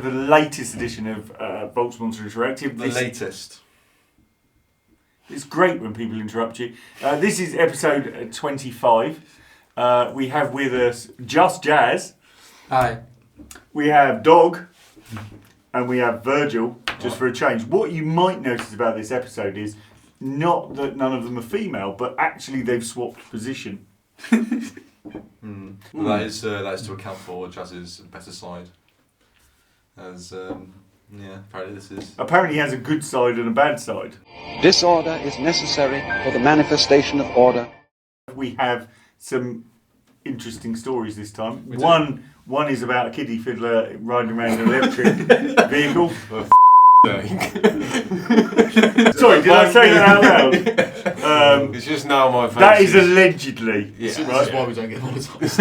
the latest edition of VoltsMonster Interactive. The latest. It's great when people interrupt you. This is episode 25. We have with us Just Jazz. Hi. We have Dog. And we have Virgil, just for a change. What you might notice about this episode is not that none of them are female, but actually they've swapped position. Well, that is to account for Jazz's better side. As apparently this is. Apparently he has a good side and a bad side. Disorder is necessary for the manifestation of order. We have some interesting stories this time. We do. One is about a kiddie fiddler riding around an electric vehicle. Sorry, did I say that out loud? It's just now my face. That is allegedly. Yeah. This is why we don't get monetized.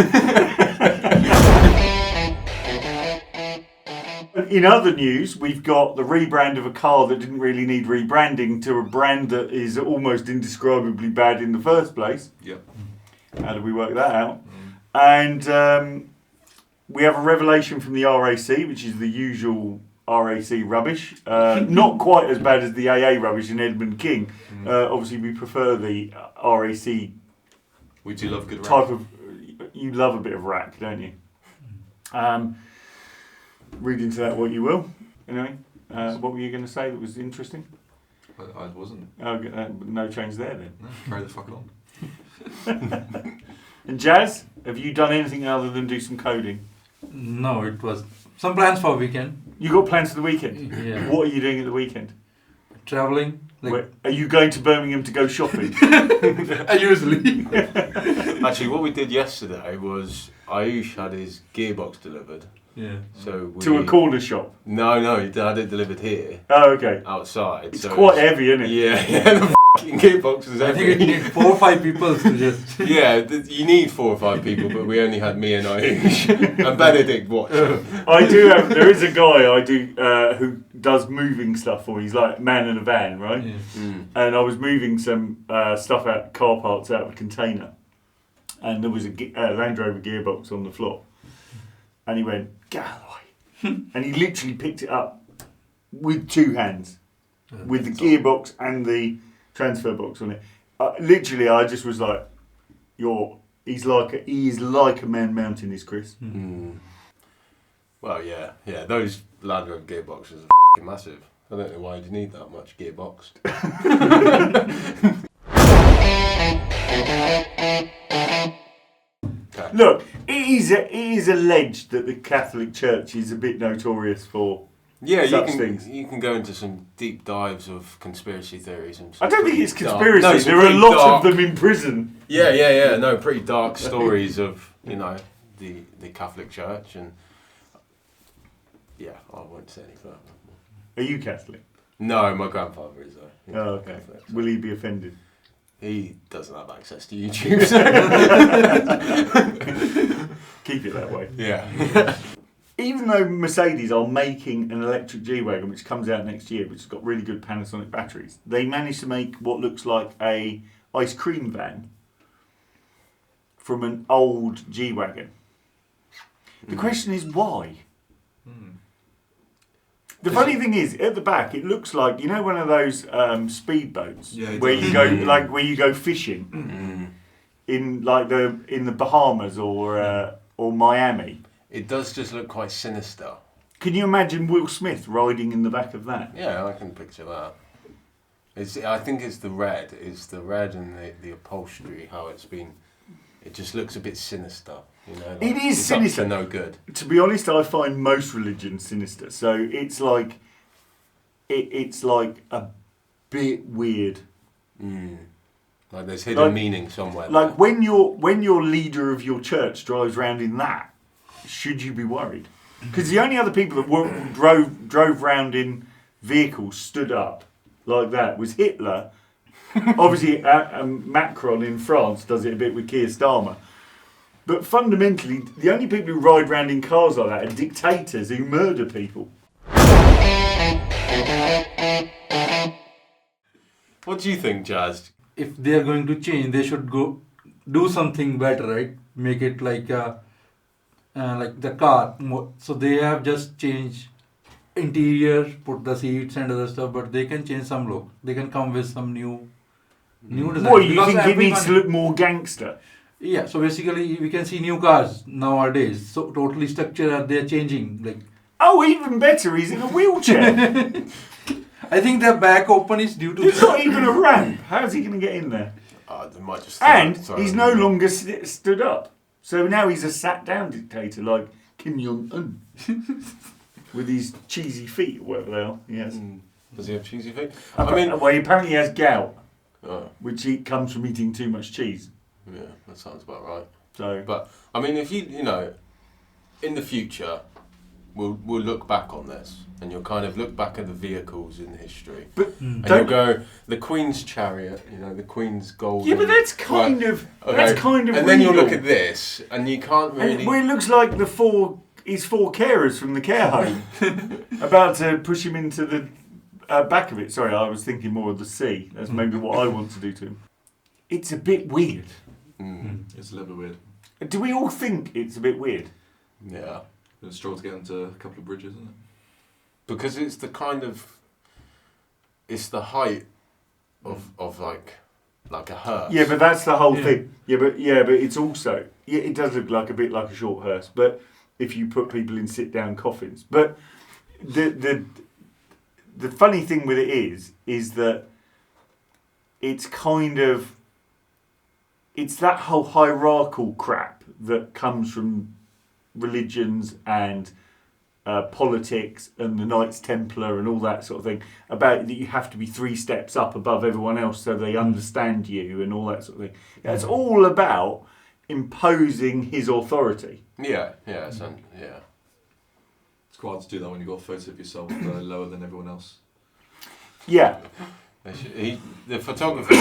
In other news, we've got the rebrand of a car that didn't really need rebranding to a brand that is almost indescribably bad in the first place. Yep. How did we work that out? And we have a revelation from the RAC, which is the usual RAC rubbish. Not quite as bad as the AA rubbish in Edmund King. Obviously, we prefer the RAC We do love good type rap. of... You love a bit of rack, don't you? Read into that what you will. Anyway, what were you going to say that was interesting? I wasn't. Oh, no change there then. No, carry the fuck on. And Jazz, have you done anything other than do some coding? No, it was some plans for weekend. You got plans for the weekend? Yeah. What are you doing at the weekend? Traveling. Are you going to Birmingham to go shopping? Usually. Actually, what we did yesterday was Ayush had his gearbox delivered. Yeah. So we, To a corner shop? No, he had it delivered here, Oh, okay. outside. It's so quite heavy, isn't it? Yeah, the fucking gearbox is I think it heavy. needs 4 or 5 people to just. Yeah, you need 4 or 5 people, but we only had me and Ayush and Benedict watching. There is a guy I do who does moving stuff for me. He's like man in a van, right? Yeah. And I was moving some stuff out, car parts out of a container. And there was a Land Rover gearbox on the floor. And he went, Galloway. And he literally picked it up with 2 hands. With the gearbox and the transfer box on it. Literally, I just was like, he's like a man mountain, is Chris. Well, yeah, those Land Rover gearboxes are fucking massive. I don't know why you need that much gearbox. Look, it is alleged that the Catholic Church is a bit notorious for such things. You can go into some deep dives of conspiracy theories. And I don't think it's pretty dark- conspiracy. No, some there are pretty lots dark- of them in prison. Yeah. No, pretty dark stories of the Catholic Church, and yeah, I won't say any further. Are you Catholic? No, my grandfather is though. He's Oh, okay. Catholic, so Will he be offended? he doesn't have access to YouTube. Keep it that way. Yeah. Even though Mercedes are making an electric G Wagon, which comes out next year, which has got really good Panasonic batteries, they managed to make what looks like a ice cream van from an old G Wagon. The question is why? The funny thing is, at the back, it looks like one of those speedboats where you go fishing in the Bahamas or Miami. It does just look quite sinister. Can you imagine Will Smith riding in the back of that? Yeah, I can picture that. I think it's the red. It's the red and the upholstery. How it's been. It just looks a bit sinister. It is it's sinister. Up to no good. To be honest, I find most religions sinister. So it's like it's like a bit weird. Like there's hidden meaning somewhere. Like when your leader of your church drives around in that, should you be worried? Because the only other people that drove round in vehicles stood up like that was Hitler. Obviously, Macron in France does it a bit with Keir Starmer. But fundamentally, the only people who ride around in cars like that are dictators who murder people. What do you think, Jazz? If they are going to change, they should go do something better, right? Make it like the car. So they have just changed interior, put the seats and other stuff, but they can change some look. They can come with some new design. What, you Because think it needs to everyone- look more gangster? Yeah, so basically we can see new cars nowadays. So totally structure they're changing. Like Oh, even better, he's in a wheelchair. I think the back open is due to There's this. not even a ramp. How's he going to get in there? They might just And throw he's him no in. longer stood up. So now he's a sat-down dictator like Kim Jong-un. With his cheesy feet, or whatever they are. Yes. Does he have cheesy feet? Well, he apparently has gout, Oh, which comes from eating too much cheese. yeah, that sounds about right. So, But I mean, if you know, in the future, we'll look back on this, and you'll kind of look back at the vehicles in history, and you'll go the Queen's chariot, the Queen's golden. yeah, but that's kind of and then you'll look at this, and you can't really. And, well, it looks like his four carers from the care home about to push him into the back of it. Sorry, I was thinking more of the sea. That's maybe what I want to do to him. It's a bit weird. It's a little bit weird. Do we all think it's a bit weird? Yeah, It's a struggle to get into a couple of bridges, isn't it? because it's the kind of, it's the height of like a hearse. Yeah, but that's the whole Yeah. thing. But it's also it does look like a bit like a short hearse. But if you put people in sit-down coffins, but the funny thing with it is that it's kind of it's that whole hierarchical crap that comes from religions and politics and the Knights Templar and all that sort of thing, about that you have to be 3 steps up above everyone else so they understand you and all that sort of thing. That's all about imposing his authority. Yeah. It's quite hard to do that when you've got a photo of yourself lower than everyone else. Yeah. The photographer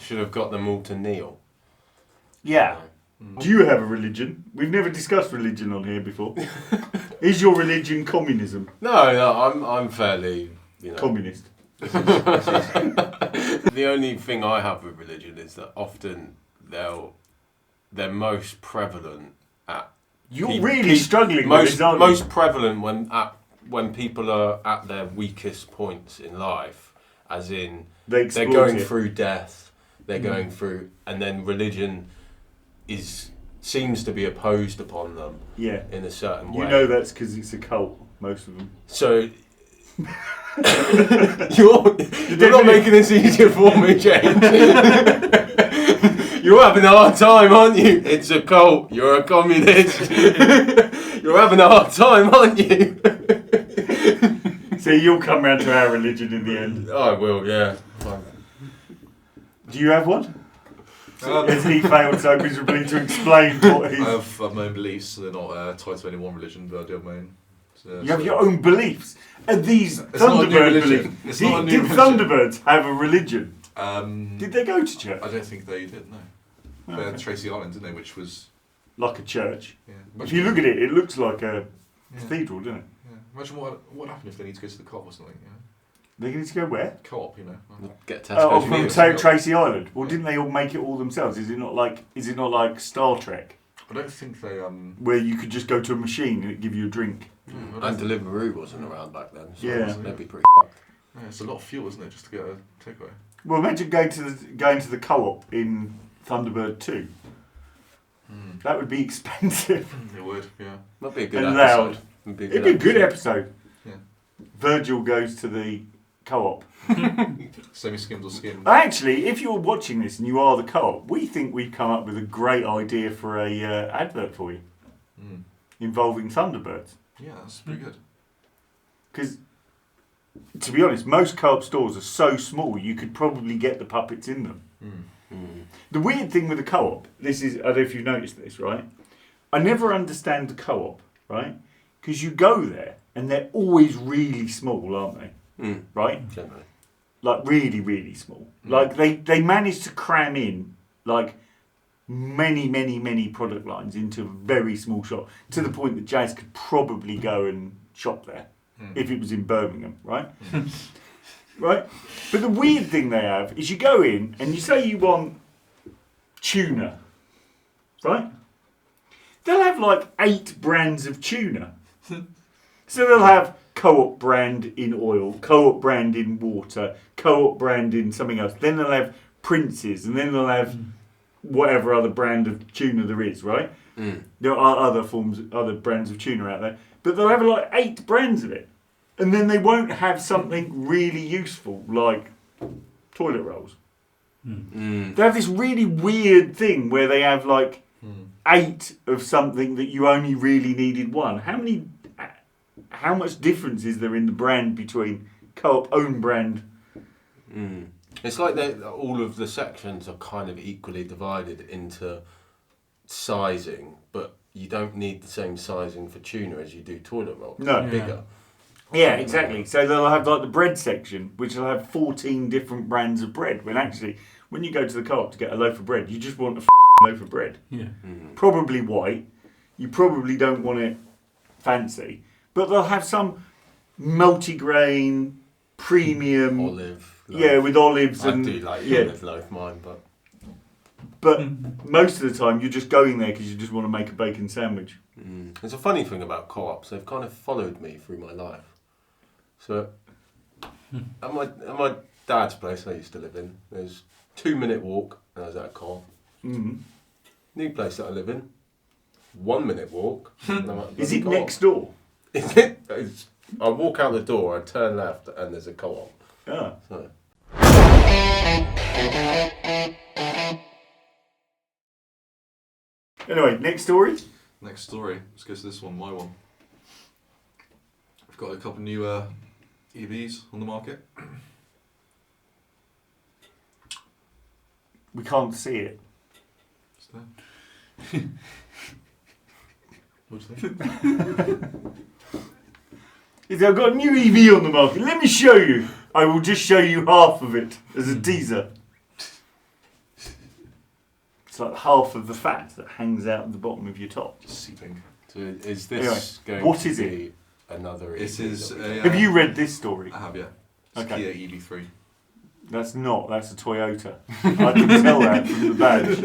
should have got them all to kneel. Yeah. Do you have a religion? We've never discussed religion on here before. Is your religion communism? No, I'm fairly, Communist. The only thing I have with religion is that often they're most prevalent at. You're really struggling with this, aren't most prevalent when people are at their weakest points in life, as in They're going it. through death, they're going through, and then religion seems to be opposed upon them Yeah. in a certain way. You know that's because it's a cult, most of them. So you're not making this easier for me, James. You're having a hard time, aren't you? It's a cult. You're a communist. You're having a hard time, aren't you? So you'll come round to our religion in the end. I will, yeah. Do you have one? Has he failed so miserably to explain what I he's... have my own beliefs, so they're not tied to any one religion, but I do have my own. So, You have your own beliefs. And these It's not a new Thunderbird religion. beliefs. It's not a new Did religion. Thunderbirds have a religion? Did Did they go to church? I don't think they did, no. They Okay. had Tracy Island, didn't they, which was... Like a church. Yeah, If you look at it, it looks like a yeah, cathedral, doesn't it? yeah. Imagine what happened if they need to go to the co-op or something, They need to go where? Co-op, Get Oh, Tesco's from vehicles. Tracy Island. Well, didn't they all make it all themselves? Is it not like Star Trek, I don't think they... where you could just go to a machine and it give you a drink? And Deliveroo wasn't around back then. So Yeah. they'd be pretty fucked. Yeah, it's a lot of fuel, isn't it, just to get a takeaway? Well, imagine going to the co-op in Thunderbird 2. That would be expensive. It would, yeah. That'd be a good And episode. loud. It'd be a good episode. Yeah. Virgil goes to the co-op. Semi-skimmed or skimmed. Actually, if you're watching this and you are the co-op, we think we've come up with a great idea for a advert for you involving Thunderbirds. Yeah, that's pretty good. Because, to be honest, most co-op stores are so small you could probably get the puppets in them. The weird thing with the co-op, I don't know if you've noticed this, right? I never understand the co-op, right? Because you go there and they're always really small, aren't they? Right? Generally. Like really, really small. Like they manage to cram in like many product lines into a very small shop, to the point that Jazz could probably go and shop there if it was in Birmingham, right? Right? But the weird thing they have is you go in and you say you want tuna, right? They'll have like 8 brands of tuna. So they'll have Co-op brand in oil, Co-op brand in water, Co-op brand in something else. Then they'll have Princes, and then they'll have whatever other brand of tuna there is, right? There are other brands of tuna out there, but they'll have like 8 brands of it, and then they won't have something really useful like toilet rolls. They have this really weird thing where they have like 8 of something that you only really needed 1. How much difference is there in the brand between Co-op own brand? It's like all of the sections are kind of equally divided into sizing, but you don't need the same sizing for tuna as you do toilet roll. No. Bigger. Yeah, exactly. So they'll have like the bread section, which will have 14 different brands of bread. When actually, when you go to the Co-op to get a loaf of bread, you just want a loaf of bread. Yeah. Probably white. You probably don't want it fancy, but they'll have some multi-grain, premium olive. Loaf. Yeah, with olives I and do like olive loaf mine, but most of the time you're just going there because you just want to make a bacon sandwich. There's a funny thing about Co-ops. They've kind of followed me through my life. So at my dad's place I used to live in, there's 2-minute walk, and I was at a Co-op. New place that I live in, 1-minute walk. And I'm at Is it Co-op. next door? Is it? I walk out the door, I turn left, and there's a Co-op. Ah. So. Anyway, next story. Next story. Let's go to this one, my one. We've got a couple new EVs on the market. We can't see it. What's that? I've got a new EV on the market. Let me show you. I will just show you half of it as a teaser. It's like half of the fat that hangs out at the bottom of your top. Just seeping. So is this going what to is be it? Another EV? This is a, Have you read this story? I have, yeah. It's Okay. Kia EV3. That's a Toyota. I can tell that from the badge.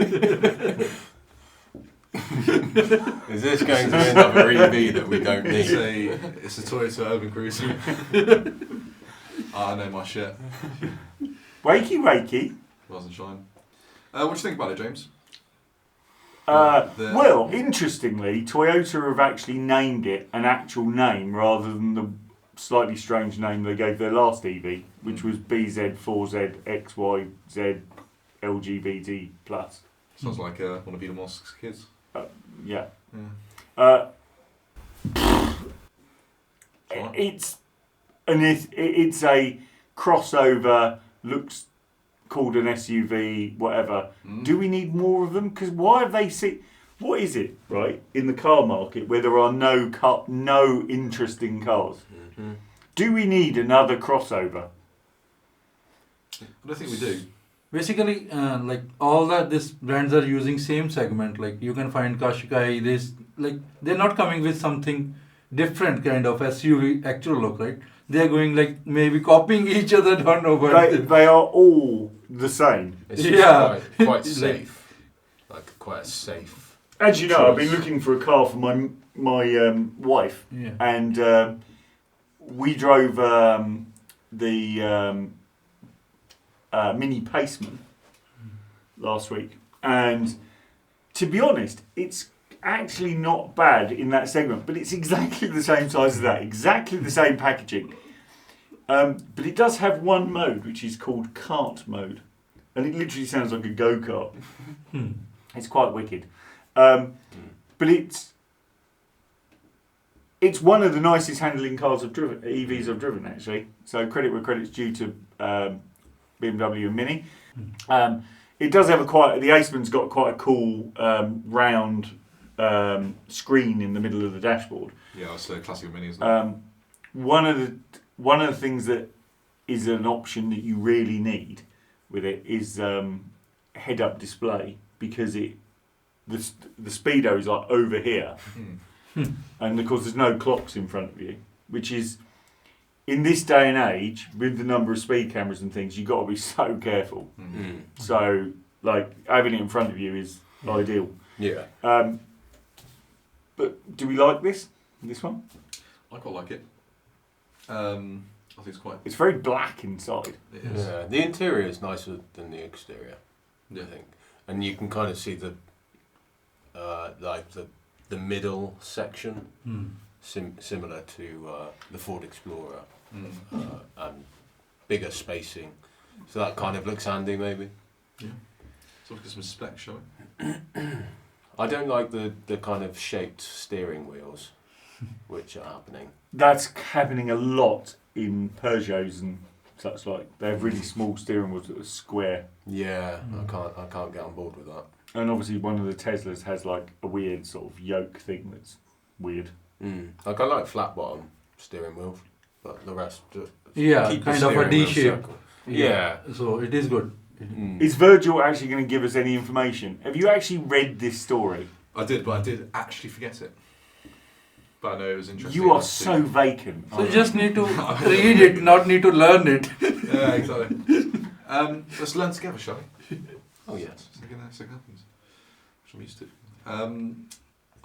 Is this going to be another EV that we don't need? It's a Toyota Urban Cruiser. I know my shit. Wakey. Rise and shine. What do you think about it, James? Well, interestingly, Toyota have actually named it an actual name rather than the slightly strange name they gave their last EV, which was BZ4Z XYZ LGBT+. Sounds like one of Elon Musk's kids. Yeah. Right. It's a crossover, looks called an SUV, whatever. Do we need more of them? Because why have they what is it, right, in the car market where there are no interesting cars? Do we need another crossover? I don't think we do. Basically, like all that these brands are using same segment. Like you can find Qashqai. They're not coming with something different kind of SUV actual look, right? They're going like maybe copying each other. Don't know, but They are all the same. It's just quite safe. Like quite a safe. As you know, choice. I've been looking for a car for my wife, and we drove the Mini Paceman last week, and to be honest, it's actually not bad in that segment, but it's exactly the same size as that, exactly the same packaging, but it does have one mode which is called kart mode, and it literally sounds like a go-kart. It's quite wicked, but it's one of the nicest handling cars EVs I've driven actually, so credit where credit's due to BMW and Mini. It does have the Aceman's got quite a cool round screen in the middle of the dashboard. Yeah, it's a classic Mini, isn't it? One of the things that is an option that you really need with it is head-up display, because the speedo is like over here, and of course there's no clocks in front of you, which is, in this day and age, with the number of speed cameras and things, you've got to be so careful. So, like, having it in front of you is ideal. Yeah. But do we like this one? I quite like it. I think it's quite. It's very black inside. It is. Yeah, the interior is nicer than the exterior, Yeah. I think, and you can kind of see the like the middle section, similar to the Ford Explorer, and bigger spacing, so that kind of looks handy maybe. Yeah. So let's get some specs, shall we? I don't like the kind of shaped steering wheels, which are happening. That's happening a lot in Peugeots and such like. They have really small steering wheels that are square. Yeah, I can't get on board with that. And obviously one of the Teslas has like a weird sort of yoke thing that's weird. Like I like flat bottom steering wheels, but the rest just Yeah, keep the kind of a steering D wheel shape. circle. Yeah. So it is good. Is Virgil actually going to give us any information? Have you actually read this story? I did, but I did actually forget it. But I know it was interesting. You are enough so vacant. So you just need to read it, not need to learn it. Yeah, exactly. Let's learn together, shall we? Oh yes. Second happens. Which I'm used to.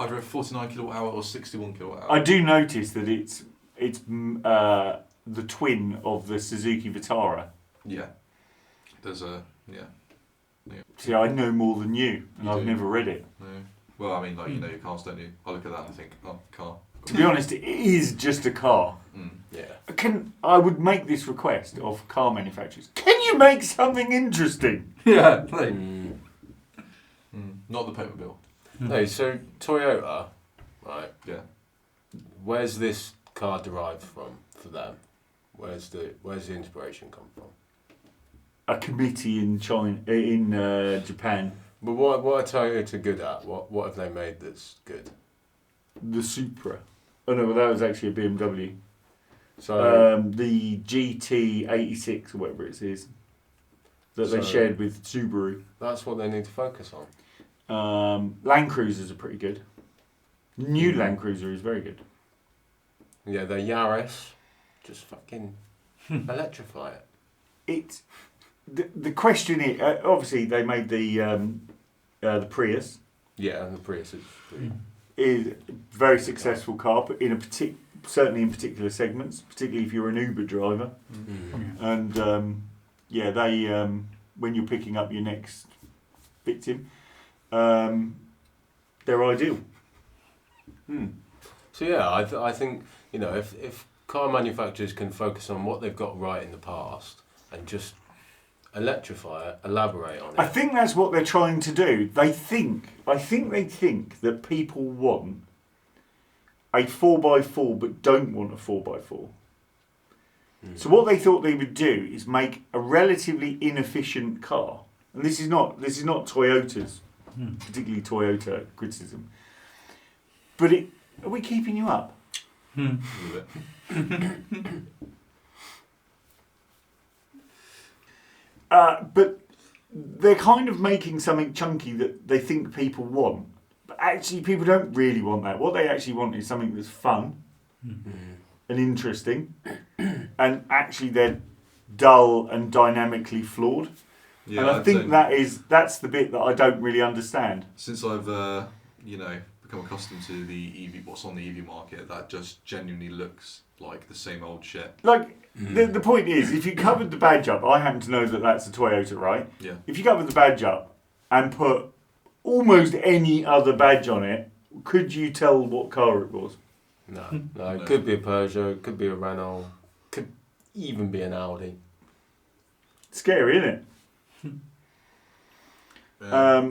Either a 49 kilowatt hour or 61 kilowatt hour. I do notice that it's the twin of the Suzuki Vitara. Yeah. There's a See, I know more than you, and You I've do. never read it. no. Well, I mean, like you know your cars, don't you? I look at that and I think, oh, car. To be honest, it is just a car. Yeah. I would make this request of car manufacturers. Can you make something interesting? Yeah, right. Not the Playmobil. No, so Toyota, right? Yeah. Where's this car derived from for them? Where's the inspiration come from? A committee in Japan, But what are Toyota good at? What have they made that's good? the Supra. Oh no, well, that was actually a BMW. So The GT86 or whatever it is that they So- shared with Subaru. that's what they need to focus on. Land Cruisers are pretty good. New Land Cruiser is very good. Yeah, the Yaris, just fucking electrify it. It's the question is obviously they made the Prius. Yeah, and the Prius is pretty. Is a very successful car, but in a certainly in particular segments, particularly if you're an Uber driver. And they when you're picking up your next victim, they're ideal. So yeah, I think if car manufacturers can focus on what they've got right in the past and just electrify it, elaborate on it. I think that's what they're trying to do. I think they think that people want a 4x4 but don't want a 4x4. So what they thought they would do is make a relatively inefficient car. And this is not Toyota's, particularly Toyota criticism. But are we keeping you up? A little bit. But they're kind of making something chunky that they think people want. But actually, people don't really want that. What they actually want is something that's fun and interesting. And actually, they're dull and dynamically flawed. Yeah, and I I'd think say that's the bit that I don't really understand. since I've become accustomed to the EV, what's on the EV market, that just genuinely looks like the same old shit. Like, the point is, if you covered the badge up, I happen to know that that's a Toyota, right? Yeah. If you covered the badge up and put almost any other badge on it, could you tell what car it was? No, it could be a Peugeot, it could be a Renault, could even be an Audi. Scary, isn't it? Yeah.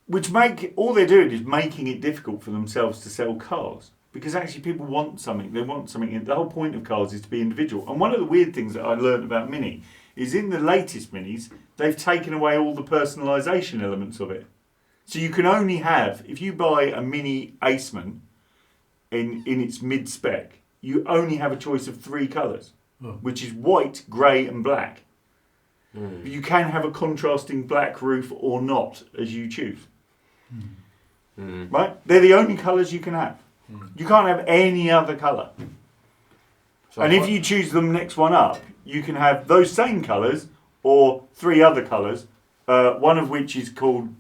Which all they're doing is making it difficult for themselves to sell cars. Because actually people want something. They want something. The whole point of cars is to be individual. And one of the weird things that I learned about Mini is in the latest Minis, they've taken away all the personalisation elements of it. So you can only have, if you buy a Mini Aceman in its mid-spec, you only have a choice of 3 colours, which is white, grey and black. But you can have a contrasting black roof or not, as you choose. Right? They're the only colours you can have. You can't have any other colour. So And if you choose the next one up, you can have those same colours or 3 other colours, one of which is called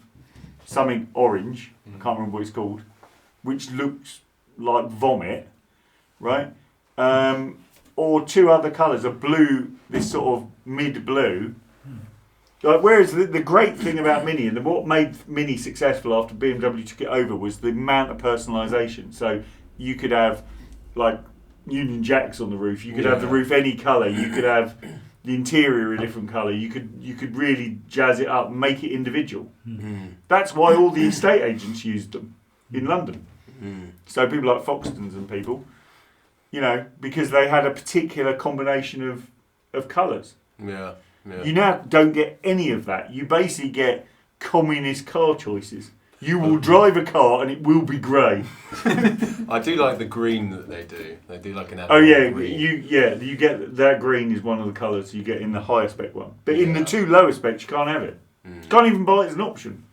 something orange, I can't remember what it's called, which looks like vomit, right? or two other colours, a blue, this sort of mid-blue. Like, whereas the great thing about Mini, and what made Mini successful after BMW took it over, was the amount of personalisation. So you could have like Union Jacks on the roof. You could have the roof any colour. You could have the interior a different colour. You could really jazz it up and make it individual. That's why all the estate agents used them in London. So people like Foxtons and people, you know, because they had a particular combination of colours. Yeah. You now don't get any of that. You basically get communist car choices. You will drive a car and it will be grey. I do like the green that they do. They do like an green. You get that green is one of the colours you get in the higher spec one. But in the two lower specs you can't have it. You can't even buy it as an option.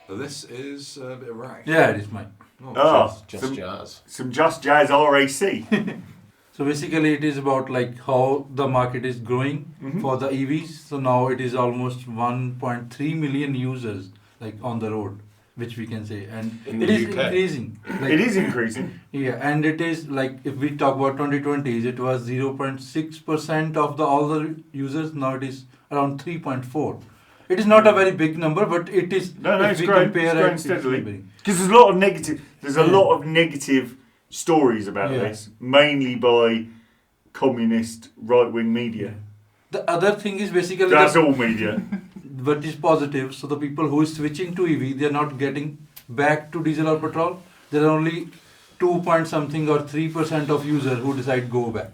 So this is a bit of rag. Yeah, it is mine. Just jazz. Some Just Jazz RAC. So basically it is about like how the market is growing for the EVs. So now it is almost 1.3 million users like on the road, which we can say. And it is increasing. Like, it is increasing. Yeah, and it is like, if we talk about 2020s, it was 0.6% of all the users. Now it is around 3.4. It is not a very big number, but it is. It's growing steadily. Because there's a lot of negative. There's a lot of negative stories about this, mainly by communist right-wing media. The other thing is basically that's all media. But is positive. So the people who is switching to EV, they are not getting back to diesel or petrol. There are only 2 point something or 3% of users who decide go back.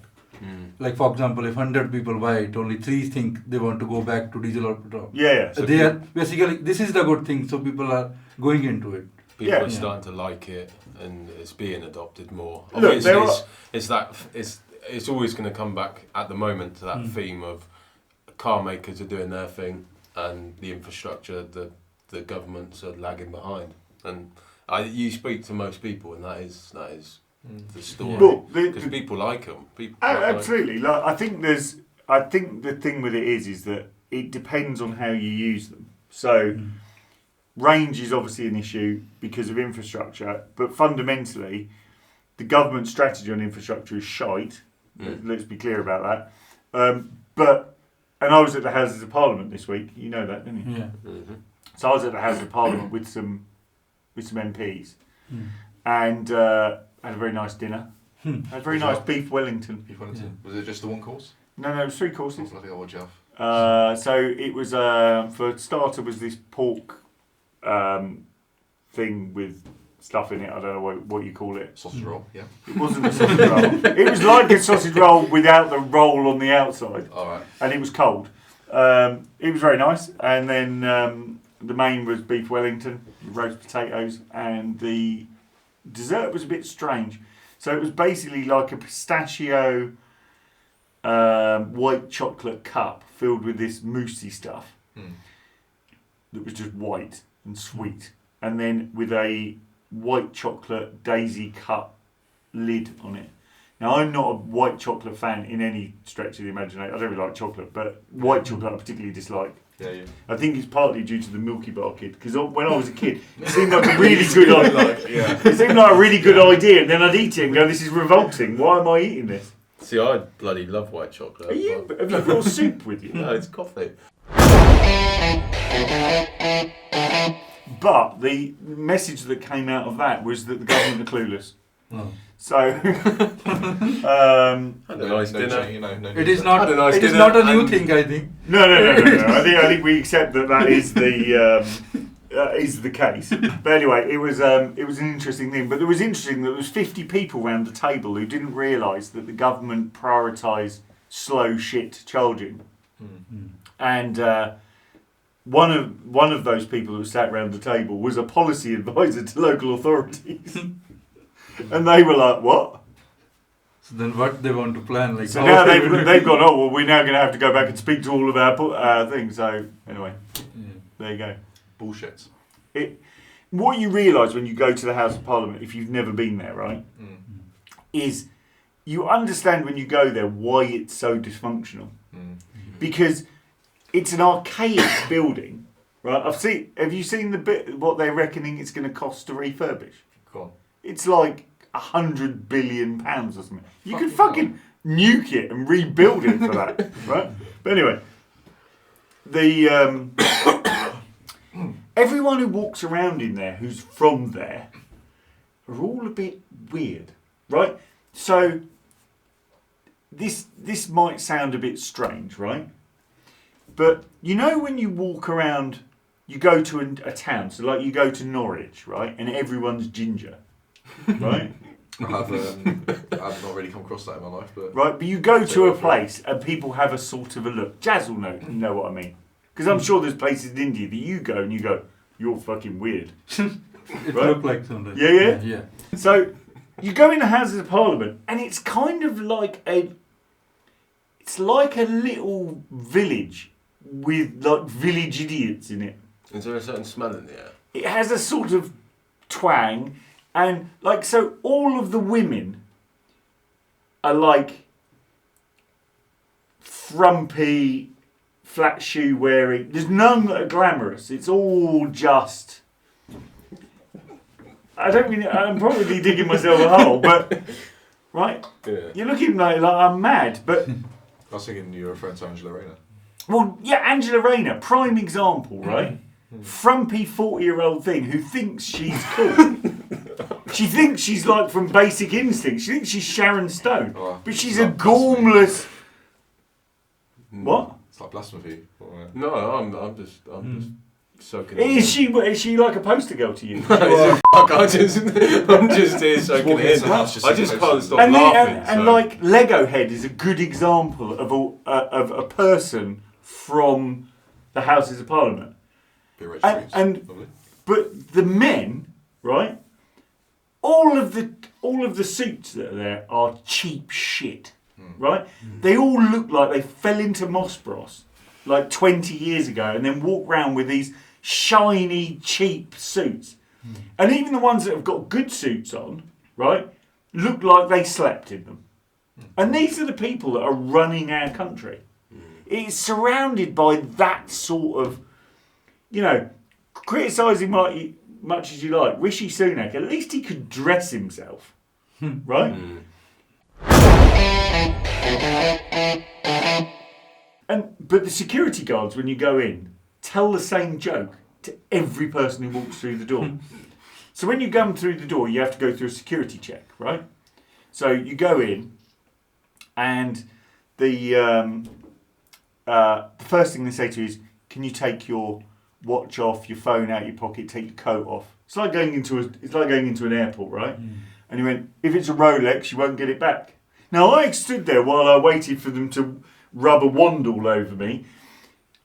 Like for example, if 100 people buy it, only 3 think they want to go back to diesel or petrol. Yeah. So they are basically, this is the good thing. So people are going into it. People are starting to like it, and it's being adopted more. Obviously, it's always going to come back at the moment to that theme of car makers are doing their thing, and the infrastructure, the governments are lagging behind. And you speak to most people, and that is the story, because people like them. Absolutely. Like, I think the thing with it is that it depends on how you use them. So. Range is obviously an issue because of infrastructure, but fundamentally, the government strategy on infrastructure is shite. Let's be clear about that. And I was at the Houses of Parliament this week. You know that, didn't you? Yeah. So I was at the Houses of Parliament with some MPs, and had a very nice dinner. Had a very nice beef Wellington. Was it just the one course? No, it was 3 courses. Bloody old Jeff. So it was for starter was this pork. Thing with stuff in it. I don't know what you call it. Sausage roll, yeah. It wasn't a sausage roll. It was like a sausage roll without the roll on the outside. All right. And it was cold. It was very nice. And then the main was beef Wellington, roast potatoes, and the dessert was a bit strange. So it was basically like a pistachio white chocolate cup filled with this moussey stuff that was just white and sweet, and then with a white chocolate daisy cut lid on it. Now, I'm not a white chocolate fan in any stretch of the imagination. I don't really like chocolate, but white chocolate I particularly dislike. Yeah. I think it's partly due to the Milky Bar kid, because when I was a kid, it seemed like a really good idea. It seemed like a really good idea, and then I'd eat it and go, "This is revolting. Why am I eating this?" See, I bloody love white chocolate. Have you brought soup with you? No, it's coffee. But the message that came out of that was that the government are clueless. So, had a nice dinner. It is not a new thing, I think. No. I think we accept that is the case. But anyway, it was an interesting thing. But it was interesting that there was 50 people around the table who didn't realise that the government prioritised slow shit charging, and. One of those people who sat around the table was a policy advisor to local authorities, and they were like, "What?" So then, what they want to plan? Like, so now they've gone. Oh well, we're now going to have to go back and speak to all of our things. So anyway, there you go. Bullshit. What you realise when you go to the House of Parliament, if you've never been there, right, is you understand when you go there why it's so dysfunctional, because. It's an archaic building, right? Have you seen the bit what they're reckoning it's going to cost to refurbish? Go on. It's like £100 billion or something. You could fucking nuke it and rebuild it for that, right? But anyway, the everyone who walks around in there who's from there are all a bit weird, right? So this might sound a bit strange, right? But you know when you walk around, you go to a town, so like you go to Norwich, right? And everyone's ginger, right? I have not really come across that in my life, but Right, but you go to a place and people have a sort of a look. Jazz will know what I mean. Because I'm sure there's places in India that you go and you go, you're fucking weird. It Right? looked like something. Yeah. So you go in the Houses of Parliament and it's kind of like it's like a little village with like village idiots in it. Is there a certain smell in the air? It has a sort of twang, and like, so all of the women are like frumpy, flat shoe wearing. There's none that are glamorous. It's all just. I'm probably digging myself a hole, but right, you're looking like I'm mad, but. I was thinking you were referring to Angela Rayner. Well, yeah, Angela Rayner, prime example, right? Frumpy 40-year-old thing who thinks she's cool. She thinks she's like from Basic Instinct. She thinks she's Sharon Stone. But she's a gormless... What? It's like blasphemy. No, I'm just soaking in. Is she like a poster girl to you? Fuck, I'm just here soaking it in. I just can't stop laughing. And like Lego Head is a good example of a person from the Houses of Parliament. But the men, right? All of the suits that are there are cheap shit, right? They all look like they fell into Moss Bros like 20 years ago and then walk around with these shiny, cheap suits. And even the ones that have got good suits on, right, look like they slept in them. And these are the people that are running our country. It's surrounded by that sort of, criticise him much as you like. Rishi Sunak, at least he could dress himself, right? But the security guards, when you go in, tell the same joke to every person who walks through the door. So when you come through the door, you have to go through a security check, right? So you go in, and the first thing they say to you is, "Can you take your watch off, your phone out of your pocket, take your coat off?" It's like going into an airport, right? And he went, "If it's a Rolex, you won't get it back." Now I stood there while I waited for them to rub a wand all over me,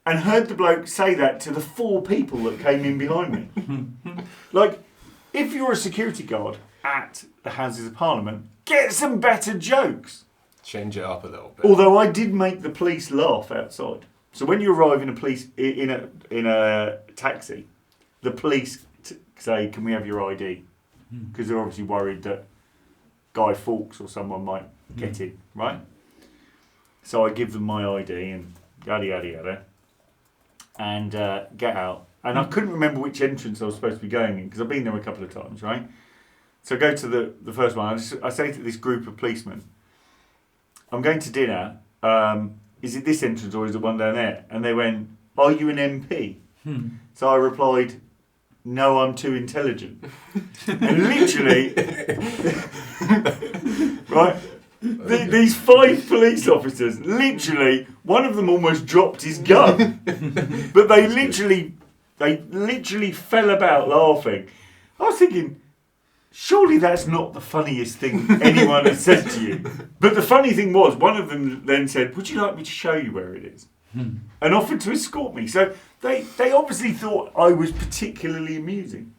and heard the bloke say that to the 4 people that came in behind me. Like, if you're a security guard at the Houses of Parliament, get some better jokes. Change it up a little bit. Although I did make the police laugh outside. So when you arrive in a taxi, the police say, "Can we have your ID?" Because they're obviously worried that Guy Fawkes or someone might get in, right? So I give them my ID and yada yada yada, and get out. And I couldn't remember which entrance I was supposed to be going in because I've been there a couple of times, right? So I go to the first one. I say to this group of policemen, "I'm going to dinner. Is it this entrance or is it one down there?" And they went, "Are you an MP?" So I replied, "No, I'm too intelligent." And literally, right, these 5 police officers, literally, one of them almost dropped his gun. But they literally fell about laughing. I was thinking, surely that's not the funniest thing anyone has said to you. But the funny thing was, one of them then said, "Would you like me to show you where it is?" And offered to escort me. So they obviously thought I was particularly amusing.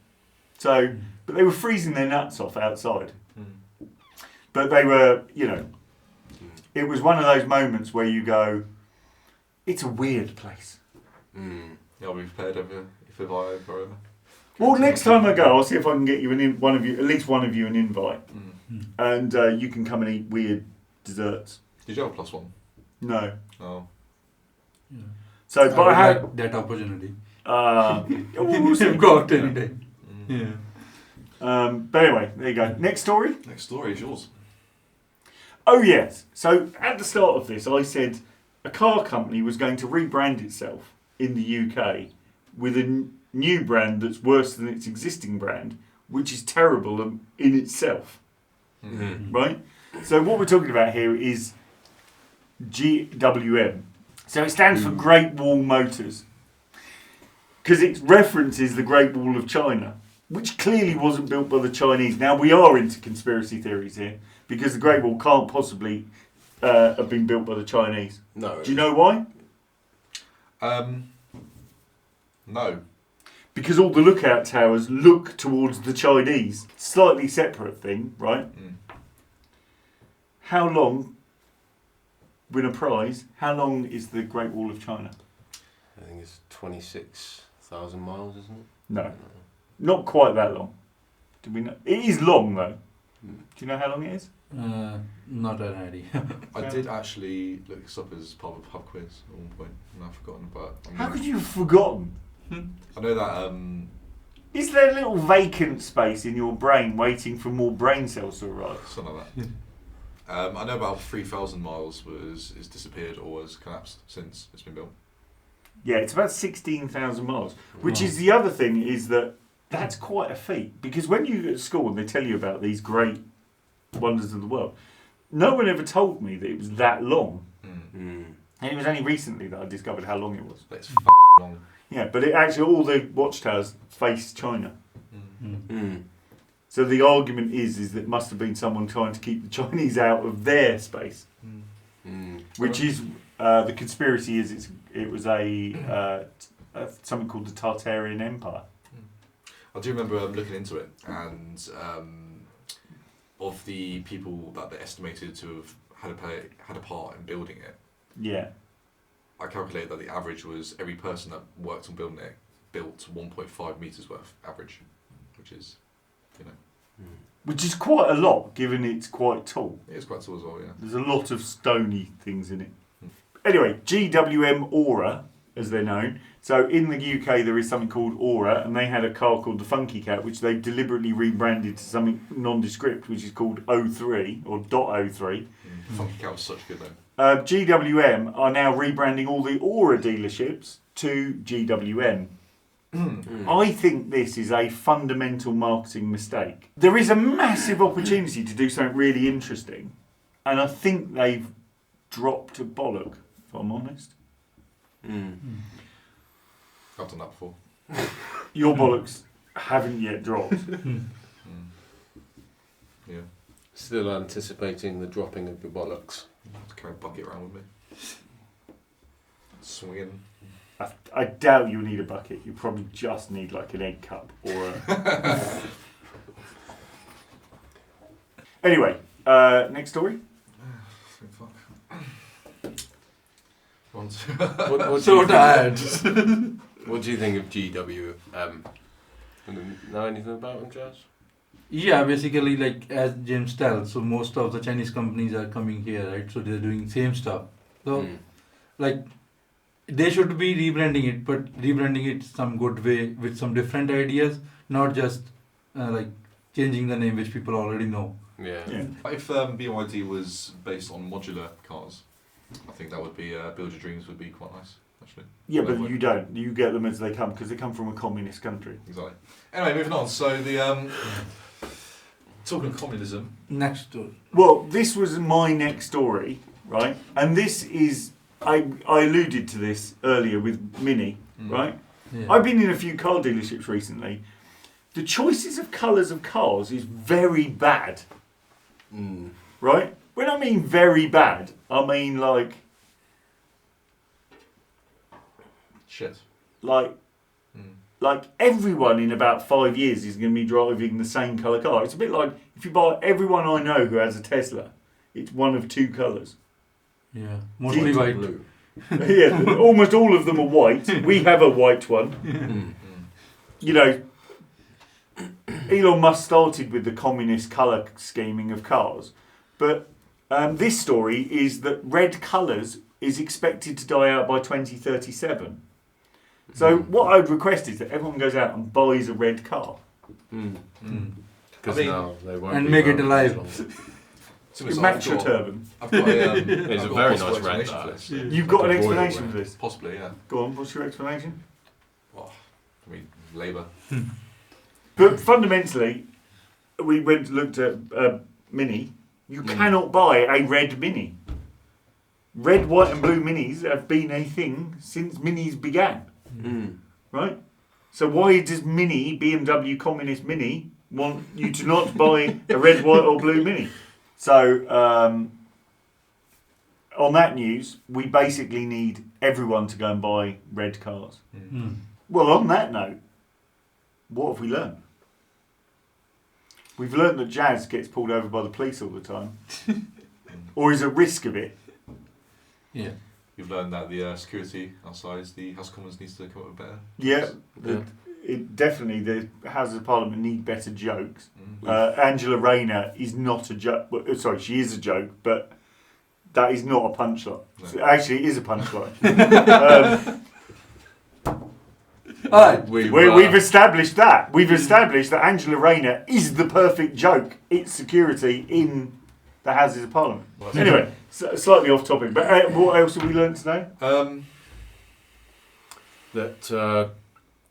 So, but they were freezing their nuts off outside. But they were, it was one of those moments where you go, it's a weird place. I'll be prepared if I ever. Well, next time I go, I'll see if I can get you at least one of you an invite, and you can come and eat weird desserts. Did you have a +1? No. Oh. Yeah. So, but I had that opportunity. we'll see. Go out any day. Yeah. But anyway, there you go. Next story. Next story is yours. Oh yes. So at the start of this, I said a car company was going to rebrand itself in the UK with a new brand that's worse than its existing brand, which is terrible in itself. Mm-hmm. Right? So what we're talking about here is GWM. So it stands for Great Wall Motors. Because it references the Great Wall of China, which clearly wasn't built by the Chinese. Now we are into conspiracy theories here, because the Great Wall can't possibly have been built by the Chinese. No. Do you know why? No. Because all the lookout towers look towards the Chinese. Slightly separate thing, right? Mm. How long, win a prize, how long is the Great Wall of China? I think it's 26,000 miles, isn't it? No. Not quite that long. Do we know? It is long though. Do you know how long it is? Not an idea. I did actually look this up as part of a pub quiz at one point, and I've forgotten. But How could you have forgotten? I know that. Is there a little vacant space in your brain waiting for more brain cells to arrive? Something like that. I know about 3,000 miles is disappeared or has collapsed since it's been built. Yeah, it's about 16,000 miles. Which is the other thing, is that that's quite a feat. Because when you go to school and they tell you about these great wonders of the world, no one ever told me that it was that long. Mm. And it was only recently that I discovered how long it was. It's long. Yeah, but it actually, all the watchtowers face China. Mm. So the argument is that it must have been someone trying to keep the Chinese out of their space. Mm. Which is, the conspiracy is it was something called the Tartarian Empire. I do remember looking into it, and of the people that they estimated to have had a part in building it, Yeah. I calculated that the average was every person that worked on building it built 1.5 metres worth average, which is, Which is quite a lot, given it's quite tall. it is quite tall as well, yeah. There's a lot of stony things in it. Anyway, GWM Aura, as they're known. So in the UK there is something called Aura, and they had a car called the Funky Cat, which they deliberately rebranded to something nondescript, which is called 03, or .03. Funky Cat was such good though. GWM are now rebranding all the Aura dealerships to GWM. I think this is a fundamental marketing mistake. There is a massive opportunity to do something really interesting, and I think they've dropped a bollock, if I'm honest. I've done that before. Your bollocks haven't yet dropped. Yeah. Still anticipating the dropping of your bollocks. To carry a bucket around with me. Swinging. I doubt you'll need a bucket. You probably just need like an egg cup or a... Anyway, next story. Fuck. What So tired. What do you think of GWM? Know anything about them, Jazz? Yeah, basically, like as James tells, so most of the Chinese companies are coming here, right? So they're doing same stuff. So, like, they should be rebranding it, but rebranding it some good way with some different ideas, not just like changing the name which people already know. Yeah. If BYD was based on modular cars, I think that would be Build Your Dreams would be quite nice, actually. Yeah, but you don't. You get them as they come because they come from a communist country. Exactly. Anyway, moving on. So the talking of communism. Next story. Well, this was my next story, right? And this is, I alluded to this earlier with Mini, right? Yeah. I've been in a few car dealerships recently. The choices of colours of cars is very bad, right? When I mean very bad, I mean like Shit. like everyone in about 5 years is going to be driving the same colour car. It's a bit like if you buy everyone I know who has a Tesla, it's one of two colours. Yeah, mostly white. Blue. Yeah, almost all of them are white. We have a white one. You know, Elon Musk started with the communist colour scheming of cars, but this story is that red colours is expected to die out by 2037. So what I'd request is that everyone goes out and buys a red car. Because now they won't And be make it around alive. much longer. So Match your turban. I've got It's I've a got very possible nice red, explanation for that this. is. You've got an Like a royal explanation red. for this. Possibly, yeah. Go on, what's your explanation? Well, I mean, labour. But fundamentally, we went and looked at Mini. You cannot buy a red Mini. Red, white, and blue Minis have been a thing since Minis began, right? So why does Mini, BMW Communist Mini, want you to not buy a red, white, or blue Mini? So on that news, we basically need everyone to go and buy red cars. Well, on that note, what have we learned? We've learned that Jazz gets pulled over by the police all the time, or is at risk of it. Yeah. You've learned that the security outside the House of Commons needs to come up with better. Yeah, Yeah. It definitely the Houses of Parliament need better jokes. Angela Rayner is not a joke. Sorry, she is a joke, but that is not a punchline. No. Actually, it is a punchline. Alright. We've established that. We've established that Angela Rayner is the perfect joke. It's security in the Houses of Parliament. Well, Anyway, slightly off topic, but what else have we learned today? That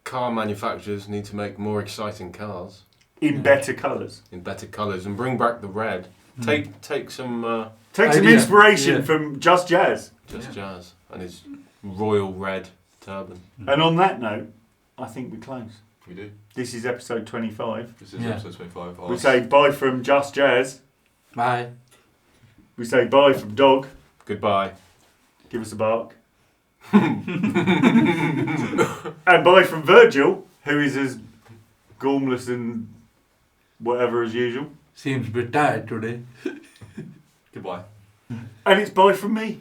car manufacturers need to make more exciting cars In better colours. in better colours and bring back the red. Take some Take some Idea. inspiration Yeah. from Just Jazz. Jazz and his royal red turban. And on that note, I think we close. We do. This is episode 25. This is Yeah. episode 25. We say bye from Just Jazz. Bye. We say bye from Dog. Goodbye. Give us a bark. And bye from Virgil, who is as gormless and whatever as usual. Seems a bit tired today. Goodbye. And it's bye from me.